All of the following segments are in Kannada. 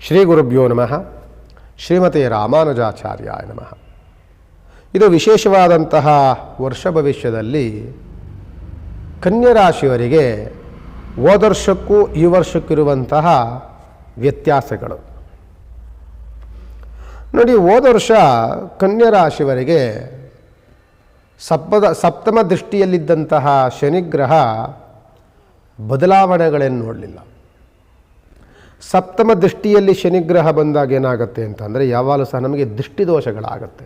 ಶ್ರೀ ಗುರುಭ್ಯೋ ನಮಃ. ಶ್ರೀಮತಿ ರಾಮಾನುಜಾಚಾರ್ಯಾಯ ನಮಃ. ಇದು ವಿಶೇಷವಾದಂತಹ ವರ್ಷ ಭವಿಷ್ಯದಲ್ಲಿ ಕನ್ಯಾ ರಾಶಿಯವರಿಗೆ ಹೋದ ವರ್ಷಕ್ಕೂ ಈ ವರ್ಷಕ್ಕಿರುವಂತಹ ವ್ಯತ್ಯಾಸಗಳು ನೋಡಿ. ಹೋದ ವರ್ಷ ಕನ್ಯಾ ರಾಶಿಯವರಿಗೆ ಸಪ್ತಮ ದೃಷ್ಟಿಯಲ್ಲಿದ್ದಂತಹ ಶನಿಗ್ರಹ ಬದಲಾವಣೆಗಳೇನು ನೋಡಲಿಲ್ಲ. ಸಪ್ತಮ ದೃಷ್ಟಿಯಲ್ಲಿ ಶನಿಗ್ರಹ ಬಂದಾಗ ಏನಾಗುತ್ತೆ ಅಂತಂದರೆ ಯಾವಾಗಲೂ ಸಹ ನಮಗೆ ದೃಷ್ಟಿದೋಷಗಳಾಗುತ್ತೆ.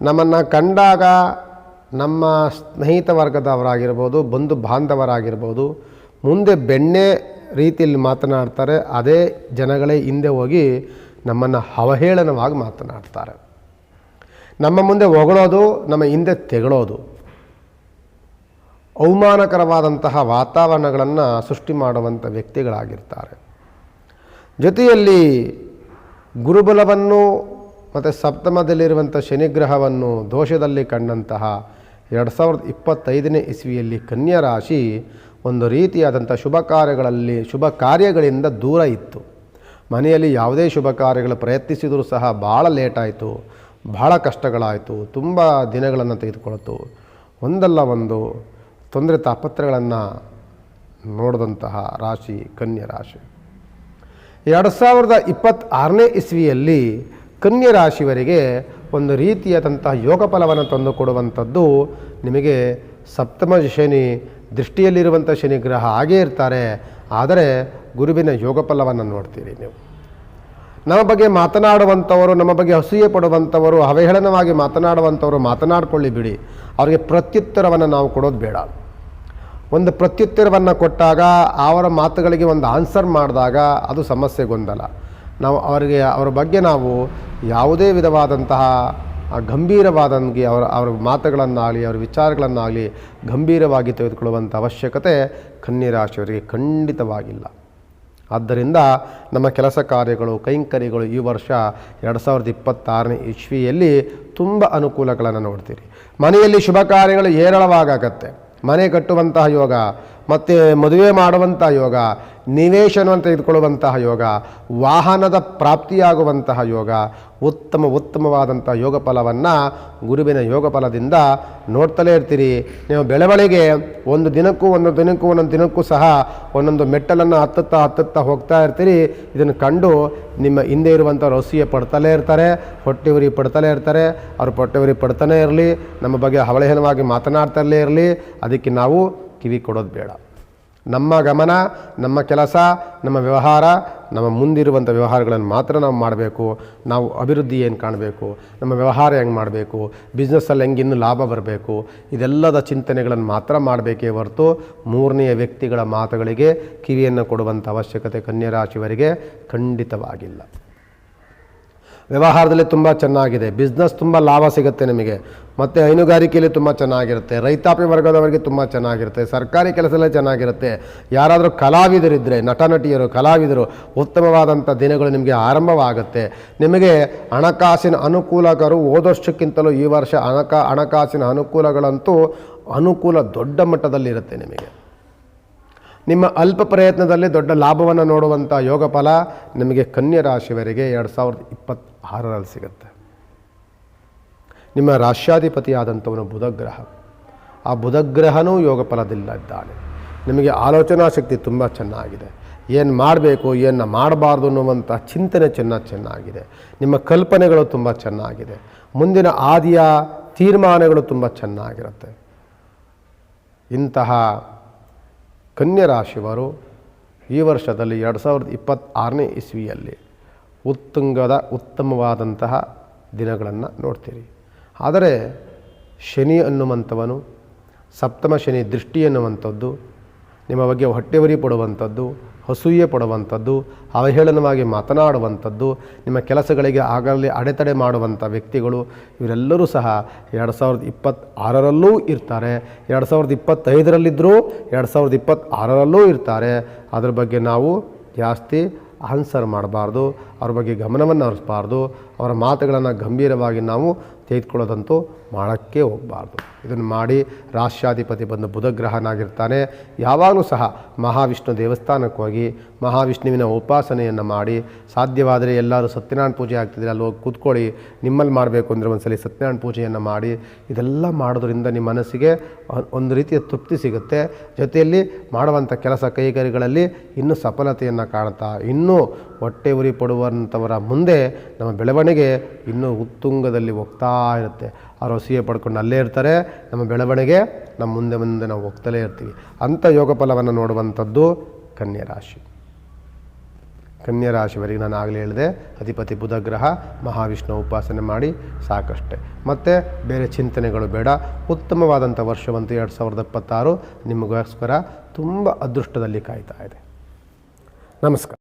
ನಮ್ಮನ್ನು ಕಂಡಾಗ ನಮ್ಮ ಸ್ನೇಹಿತ ವರ್ಗದವರಾಗಿರ್ಬೋದು, ಬಂಧು ಬಾಂಧವರಾಗಿರ್ಬೋದು, ಮುಂದೆ ಬೆಣ್ಣೆ ರೀತಿಯಲ್ಲಿ ಮಾತನಾಡ್ತಾರೆ. ಅದೇ ಜನಗಳೇ ಹಿಂದೆ ಹೋಗಿ ನಮ್ಮನ್ನು ಅವಹೇಳನವಾಗಿ ಮಾತನಾಡ್ತಾರೆ. ನಮ್ಮ ಮುಂದೆ ಹೊಗಳೋದು, ನಮ್ಮ ಹಿಂದೆ ತೆಗಳೋದು, ಅವಮಾನಕರವಾದಂತಹ ವಾತಾವರಣಗಳನ್ನು ಸೃಷ್ಟಿ ಮಾಡುವಂಥ ವ್ಯಕ್ತಿಗಳಾಗಿರ್ತಾರೆ. ಜೊತೆಯಲ್ಲಿ ಗುರುಬಲವನ್ನು ಮತ್ತು ಸಪ್ತಮದಲ್ಲಿರುವಂಥ ಶನಿಗ್ರಹವನ್ನು ದೋಷದಲ್ಲಿ ಕಂಡಂತಹ 2025ನೇ ಇಸ್ವಿಯಲ್ಲಿ ಕನ್ಯಾ ರಾಶಿ ಒಂದು ರೀತಿಯಾದಂಥ ಶುಭ ಕಾರ್ಯಗಳಿಂದ ದೂರ ಇತ್ತು. ಮನೆಯಲ್ಲಿ ಯಾವುದೇ ಶುಭ ಕಾರ್ಯಗಳು ಪ್ರಯತ್ನಿಸಿದರೂ ಸಹ ಭಾಳ ಲೇಟಾಯಿತು, ಭಾಳ ಕಷ್ಟಗಳಾಯಿತು, ತುಂಬ ದಿನಗಳನ್ನು ತೆಗೆದುಕೊಳ್ತು. ಒಂದಲ್ಲ ಒಂದು ತೊಂದರೆ ತಾಪತ್ರಗಳನ್ನು ನೋಡಿದಂತಹ ರಾಶಿ ಕನ್ಯಾ ರಾಶಿ. 2026ನೇ ಇಸ್ವಿಯಲ್ಲಿ ಕನ್ಯಾ ರಾಶಿಯವರಿಗೆ ಒಂದು ರೀತಿಯಾದಂತಹ ಯೋಗ ಫಲವನ್ನು ತಂದುಕೊಡುವಂಥದ್ದು ನಿಮಗೆ ಸಪ್ತಮ ಶನಿ ದೃಷ್ಟಿಯಲ್ಲಿರುವಂಥ ಶನಿಗ್ರಹ ಹಾಗೇ ಇರ್ತಾರೆ. ಆದರೆ ಗುರುವಿನ ಯೋಗ ಫಲವನ್ನು ನೋಡ್ತೀರಿ ನೀವು. ನಮ್ಮ ಬಗ್ಗೆ ಮಾತನಾಡುವಂಥವರು, ನಮ್ಮ ಬಗ್ಗೆ ಅಸೂಯೆ ಪಡುವಂಥವರು, ಅವಹೇಳನವಾಗಿ ಮಾತನಾಡುವಂಥವರು ಮಾತನಾಡಿಕೊಳ್ಳಿ ಬಿಡಿ. ಅವರಿಗೆ ಪ್ರತ್ಯುತ್ತರವನ್ನು ನಾವು ಕೊಡೋದು ಬೇಡ. ಒಂದು ಪ್ರತ್ಯುತ್ತರವನ್ನು ಕೊಟ್ಟಾಗ ಅವರ ಮಾತುಗಳಿಗೆ ಒಂದು ಆನ್ಸರ್ ಮಾಡಿದಾಗ ಅದು ಸಮಸ್ಯೆ ಗೊಂದಲ. ನಾವು ಅವರ ಬಗ್ಗೆ ನಾವು ಯಾವುದೇ ವಿಧವಾದಂತಹ ಗಂಭೀರವಾದಂಗೆ ಅವರ ಮಾತುಗಳನ್ನಾಗಲಿ ಅವರ ವಿಚಾರಗಳನ್ನಾಗಲಿ ಗಂಭೀರವಾಗಿ ತೆಗೆದುಕೊಳ್ಳುವಂಥ ಅವಶ್ಯಕತೆ ಕನ್ಯಾ ರಾಶಿಯವರಿಗೆ ಖಂಡಿತವಾಗಿಲ್ಲ. ಆದ್ದರಿಂದ ನಮ್ಮ ಕೆಲಸ ಕಾರ್ಯಗಳು, ಕೈಂಕರ್ಯಗಳು ಈ ವರ್ಷ 2026ನೇ ಇಸ್ವಿಯಲ್ಲಿ ತುಂಬ ಅನುಕೂಲಗಳನ್ನು ನೋಡ್ತೀರಿ. ಮನೆಯಲ್ಲಿ ಶುಭ ಕಾರ್ಯಗಳು ಹೇರಳವಾಗತ್ತೆ. ಮನೆ ಕಟ್ಟುವಂತಹ ಯೋಗ, ಮತ್ತು ಮದುವೆ ಮಾಡುವಂತಹ ಯೋಗ, ನಿವೇಶನವನ್ನು ತೆಗೆದುಕೊಳ್ಳುವಂತಹ ಯೋಗ, ವಾಹನದ ಪ್ರಾಪ್ತಿಯಾಗುವಂತಹ ಯೋಗ, ಉತ್ತಮವಾದಂಥ ಯೋಗ ಫಲವನ್ನು ಗುರುವಿನ ಯೋಗ ಫಲದಿಂದ ನೋಡ್ತಲೇ ಇರ್ತೀರಿ. ನೀವು ಬೆಳವಣಿಗೆ ಒಂದೊಂದು ದಿನಕ್ಕೂ ಸಹ ಒಂದೊಂದು ಮೆಟ್ಟಲನ್ನು ಹತ್ತುತ್ತಾ ಹೋಗ್ತಾ ಇರ್ತೀರಿ. ಇದನ್ನು ಕಂಡು ನಿಮ್ಮ ಹಿಂದೆ ಇರುವಂಥವ್ರು ಅಸೂಯೆ ಪಡ್ತಲೇ ಇರ್ತಾರೆ, ಹೊಟ್ಟೆವರಿ ಪಡ್ತಲೇ ಇರ್ತಾರೆ. ಅವರು ಹೊಟ್ಟೆವರಿ ಪಡ್ತಾನೇ ಇರಲಿ, ನಮ್ಮ ಬಗ್ಗೆ ಅವಹೇಳನವಾಗಿ ಮಾತನಾಡ್ತಲೇ ಇರಲಿ. ಅದಕ್ಕೆ ನಾವು ಕಿವಿ ಕೊಡೋದು ಬೇಡ. ನಮ್ಮ ಗಮನ, ನಮ್ಮ ಕೆಲಸ, ನಮ್ಮ ವ್ಯವಹಾರ, ನಮ್ಮ ಮುಂದಿರುವಂಥ ವ್ಯವಹಾರಗಳನ್ನು ಮಾತ್ರ ನಾವು ಮಾಡಬೇಕು. ನಾವು ಅಭಿವೃದ್ಧಿ ಏನು ಕಾಣಬೇಕು, ನಮ್ಮ ವ್ಯವಹಾರ ಹೆಂಗೆ ಮಾಡಬೇಕು, ಬಿಸ್ನೆಸ್ಸಲ್ಲಿ ಹೆಂಗೆ ಇನ್ನೂ ಲಾಭ ಬರಬೇಕು, ಇದೆಲ್ಲದ ಚಿಂತನೆಗಳನ್ನು ಮಾತ್ರ ಮಾಡಬೇಕೇ ಹೊರತು ಮೂರನೆಯ ವ್ಯಕ್ತಿಗಳ ಮಾತುಗಳಿಗೆ ಕಿವಿಯನ್ನು ಕೊಡುವಂಥ ಅವಶ್ಯಕತೆ ಕನ್ಯಾ ರಾಶಿಯವರಿಗೆ ಖಂಡಿತವಾಗಿಲ್ಲ. ವ್ಯವಹಾರದಲ್ಲಿ ತುಂಬ ಚೆನ್ನಾಗಿದೆ, ಬಿಸ್ನೆಸ್ ತುಂಬ ಲಾಭ ಸಿಗುತ್ತೆ ನಿಮಗೆ. ಮತ್ತು ಹೈನುಗಾರಿಕೆಯಲ್ಲಿ ತುಂಬ ಚೆನ್ನಾಗಿರುತ್ತೆ, ರೈತಾಪಿ ವರ್ಗದವರಿಗೆ ತುಂಬ ಚೆನ್ನಾಗಿರುತ್ತೆ, ಸರ್ಕಾರಿ ಕೆಲಸದಲ್ಲೇ ಚೆನ್ನಾಗಿರುತ್ತೆ. ಯಾರಾದರೂ ಕಲಾವಿದರಿದ್ದರೆ, ನಟನಟಿಯರು, ಕಲಾವಿದರು, ಉತ್ತಮವಾದಂಥ ದಿನಗಳು ನಿಮಗೆ ಆರಂಭವಾಗುತ್ತೆ. ನಿಮಗೆ ಹಣಕಾಸಿನ ಅನುಕೂಲಕರು ಹೋದ ವರ್ಷಕ್ಕಿಂತಲೂ ಈ ವರ್ಷ ಹಣಕಾಸಿನ ಅನುಕೂಲಗಳಂತೂ ದೊಡ್ಡ ಮಟ್ಟದಲ್ಲಿರುತ್ತೆ ನಿಮಗೆ. ನಿಮ್ಮ ಅಲ್ಪ ಪ್ರಯತ್ನದಲ್ಲಿ ದೊಡ್ಡ ಲಾಭವನ್ನು ನೋಡುವಂಥ ಯೋಗ ಫಲ ನಿಮಗೆ ಕನ್ಯಾ ರಾಶಿಯವರಿಗೆ 2026ರಲ್ಲಿ ಸಿಗುತ್ತೆ. ನಿಮ್ಮ ರಾಶ್ಯಾಧಿಪತಿಯಾದಂಥವನು ಬುಧಗ್ರಹ. ಆ ಬುಧಗ್ರಹನೂ ಯೋಗ ಫಲದಿಲ್ಲ ಇದ್ದಾನೆ. ನಿಮಗೆ ಆಲೋಚನಾ ಶಕ್ತಿ ತುಂಬ ಚೆನ್ನಾಗಿದೆ. ಏನು ಮಾಡಬೇಕು, ಏನು ಮಾಡಬಾರ್ದು ಅನ್ನುವಂಥ ಚಿಂತನೆ ಚೆನ್ನಾಗಿದೆ. ನಿಮ್ಮ ಕಲ್ಪನೆಗಳು ತುಂಬ ಚೆನ್ನಾಗಿದೆ. ಮುಂದಿನ ಆದಿಯ ತೀರ್ಮಾನಗಳು ತುಂಬ ಚೆನ್ನಾಗಿರುತ್ತೆ. ಇಂತಹ ಕನ್ಯಾ ರಾಶಿಯವರು ಈ ವರ್ಷದಲ್ಲಿ 2026ನೇ ಇಸ್ವಿಯಲ್ಲಿ ಉತ್ತಮವಾದಂತಹ ದಿನಗಳನ್ನು ನೋಡ್ತೀರಿ. ಆದರೆ ಶನಿ ಅನ್ನುವಂಥವನು, ಸಪ್ತಮ ಶನಿ ದೃಷ್ಟಿ ಎನ್ನುವಂಥದ್ದು, ನಿಮ್ಮ ಬಗ್ಗೆ ಹೊಟ್ಟೆವರಿ ಪಡುವಂಥದ್ದು, ಅಸೂಯೆ ಪಡುವಂಥದ್ದು, ಅವಹೇಳನವಾಗಿ ಮಾತನಾಡುವಂಥದ್ದು, ನಿಮ್ಮ ಕೆಲಸಗಳಿಗೆ ಆಗಲೇ ಅಡೆತಡೆ ಮಾಡುವಂಥ ವ್ಯಕ್ತಿಗಳು ಇವರೆಲ್ಲರೂ ಸಹ 2026ರಲ್ಲೂ ಇರ್ತಾರೆ. 2025ರಲ್ಲಿದ್ದರೂ 2026ರಲ್ಲೂ ಇರ್ತಾರೆ. ಅದ್ರ ಬಗ್ಗೆ ನಾವು ಜಾಸ್ತಿ ಆನ್ಸರ್ ಮಾಡಬಾರ್ದು. ಅವ್ರ ಬಗ್ಗೆ ಗಮನವನ್ನು ಹರಿಸಬಾರ್ದು. ಅವರ ಮಾತುಗಳನ್ನು ಗಂಭೀರವಾಗಿ ನಾವು ತೆಗೆದುಕೊಳ್ಳೋದಂತೂ ಮಾಡೋಕ್ಕೆ ಹೋಗಬಾರ್ದು. ಇದನ್ನು ಮಾಡಿ ರಾಷ್ಟ್ರಾಧಿಪತಿ ಬಂದು ಬುಧಗ್ರಹನಾಗಿರ್ತಾನೆ. ಯಾವಾಗಲೂ ಸಹ ಮಹಾವಿಷ್ಣು ದೇವಸ್ಥಾನಕ್ಕೆ ಹೋಗಿ ಮಹಾವಿಷ್ಣುವಿನ ಉಪಾಸನೆಯನ್ನು ಮಾಡಿ, ಸಾಧ್ಯವಾದರೆ ಎಲ್ಲರೂ ಸತ್ಯನಾರಾಯಣ ಪೂಜೆ ಆಗ್ತಿದ್ರೆ ಅಲ್ಲಿ ಹೋಗಿ ಕೂತ್ಕೊಳ್ಳಿ. ನಿಮ್ಮಲ್ಲಿ ಮಾಡಬೇಕು ಅಂದರೆ ಒಂದ್ಸಲಿ ಸತ್ಯನಾರಾಯಣ ಪೂಜೆಯನ್ನು ಮಾಡಿ. ಇದೆಲ್ಲ ಮಾಡೋದ್ರಿಂದ ನಿಮ್ಮ ಮನಸ್ಸಿಗೆ ಒಂದು ರೀತಿಯ ತೃಪ್ತಿ ಸಿಗುತ್ತೆ. ಜೊತೆಯಲ್ಲಿ ಮಾಡುವಂಥ ಕೆಲಸ ಕೈಗಾರಿಗಳಲ್ಲಿ ಇನ್ನೂ ಸಫಲತೆಯನ್ನು ಕಾಣ್ತಾ, ಇನ್ನೂ ಹೊಟ್ಟೆ ಉರಿ ಪಡುವಂಥವರ ಮುಂದೆ ನಮ್ಮ ಬೆಳವಣಿಗೆ ಇನ್ನೂ ಉತ್ತುಂಗದಲ್ಲಿ ಹೋಗ್ತಾ ಇರುತ್ತೆ. ಅವರು ಅಸೂಯೆ ಪಡ್ಕೊಂಡು ಅಲ್ಲೇ ಇರ್ತಾರೆ. ನಮ್ಮ ಬೆಳವಣಿಗೆ ನಮ್ಮ ಮುಂದೆ ಮುಂದೆ ನಾವು ಹೋಗ್ತಲೇ ಇರ್ತೀವಿ. ಅಂಥ ಯೋಗ ಫಲವನ್ನು ನೋಡುವಂಥದ್ದು ಕನ್ಯಾ ರಾಶಿ. ಕನ್ಯಾ ರಾಶಿಯವರಿಗೆ ನಾನು ಆಗಲೇ ಹೇಳಿದೆ, ಅಧಿಪತಿ ಬುಧಗ್ರಹ, ಮಹಾವಿಷ್ಣು ಉಪಾಸನೆ ಮಾಡಿ ಸಾಕಷ್ಟೆ. ಮತ್ತು ಬೇರೆ ಚಿಂತನೆಗಳು ಬೇಡ. ಉತ್ತಮವಾದಂಥ ವರ್ಷವಂತೂ 2026 ನಿಮಗೋಸ್ಕರ ತುಂಬ ಅದೃಷ್ಟದಲ್ಲಿ ಕಾಯ್ತಾ ಇದೆ. ನಮಸ್ಕಾರ.